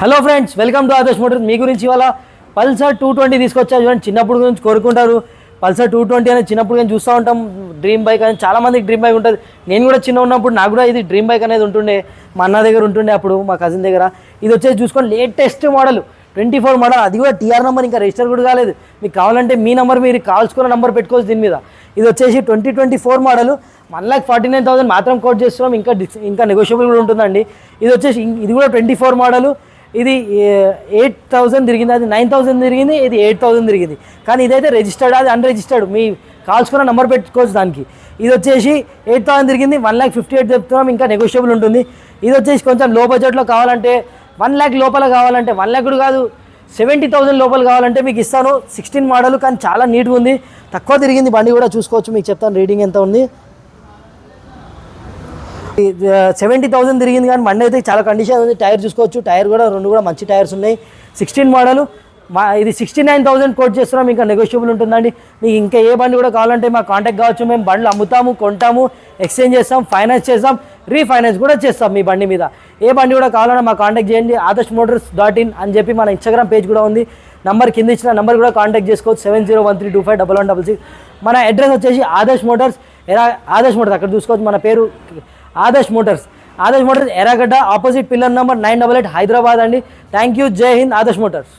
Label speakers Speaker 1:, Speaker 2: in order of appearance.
Speaker 1: Hello friends, welcome to Adarsh motors. మీ గురించి ఇవాళ పల్సర్ 220 తీసుకొచ్చారు. చూడండి, చిన్నప్పుడు గురించి కోరుకుంటారు. పల్సర్ 220 అనేది చిన్నప్పుడు నేను చూస్తూ ఉంటాం. డ్రీమ్ బైక్ అని చాలామందికి డ్రీమ్ బైక్ ఉంటుంది. నేను కూడా చిన్న ఉన్నప్పుడు నాకు కూడా ఇది డ్రీమ్ బైక్ అనేది ఉంటుండే. మా అన్న దగ్గర ఉంటుండే, అప్పుడు మా కజిన్ దగ్గర. ఇది వచ్చేసి చూసుకోండి, లేటెస్ట్ మోడల్ 24 మోడల్. అది కూడా టీఆర్ నెంబర్, ఇంకా రిజిస్టర్ కూడా కాలేదు. మీకు కావాలంటే మీ నెంబర్, మీరు కావాల్సుకున్న నెంబర్ పెట్టుకోవచ్చు దీని మీద. ఇది వచ్చేసి 2024 మోడల్. 1,49,000 మాత్రం కోట్ చేస్తున్నాం. ఇంకా నెగోషియబుల్ కూడా ఉంటుందండి. ఇది వచ్చేసి ఇది కూడా 24 మోడల్. ఇది 8,000 తిరిగింది, అది 9,000 తిరిగింది, ఇది 8,000 తిరిగింది. కానీ ఇదైతే రిజిస్టర్డ్, అది అన్రిజిస్టర్డ్. మీ కాల్చుకున్న నెంబర్ పెట్టుకోవచ్చు దానికి. ఇది వచ్చేసి 8,000 తిరిగింది, 1,58,000 చెప్తున్నాం. ఇంకా నెగోషియబుల్ ఉంటుంది. ఇది వచ్చేసి కొంచెం లో బడ్జెట్లో కావాలంటే 1,00,000 లోపల కావాలంటే, 1,00,000 కూడా కాదు, 70,000 లోపల కావాలంటే మీకు ఇస్తాను. 16 మోడల్, కానీ చాలా నీట్గా ఉంది. తక్కువ తిరిగింది బండి కూడా చూసుకోవచ్చు. మీకు చెప్తాను రీడింగ్ ఎంత ఉంది. 70,000 తిరిగింది, కానీ బండి అయితే చాలా కండిషన్ ఉంది. టైర్ చూసుకోవచ్చు, టైర్ కూడా రెండు కూడా మంచి టైర్స్ ఉన్నాయి. 16 మోడల్. ఇది 69,000 కోట్ చేస్తున్నాం. ఇంకా నెగోషియబుల్ ఉంటుందండి. మీకు ఇంకా ఏ బండి కూడా కావాలంటే మాకు కాంటాక్ట్ కావచ్చు. మేము బండ్లు అమ్ముతాము, కొంటాము, ఎక్స్చేంజ్ చేస్తాం, ఫైనాన్స్ చేస్తాం, రీఫైనాన్స్ కూడా చేస్తాం. మీ బండి మీద ఏ బండి కూడా కావాలన్నా మాకు కాంటాక్ట్ చేయండి. adarshmotors.in అని చెప్పి మన ఇన్స్టాగ్రామ్ పేజ్ కూడా ఉంది. నంబర్ కింద ఇచ్చిన నంబర్ కూడా కాంటాక్ట్ చేసుకోవచ్చు. 7013251166. మన అడ్రస్ వచ్చేసి ఆదర్శ్ మోటార్స్ అక్కడ చూసుకోవచ్చు. మన పేరు ఆదర్శ్ మోటార్స్ ఎర్రగడ్డ, ఆపోజిట్ పిల్లర్ నెంబర్ 988 హైదరాబాద్ అండి. Thank you. జై హింద్. ఆదర్శ్ మోటార్స్.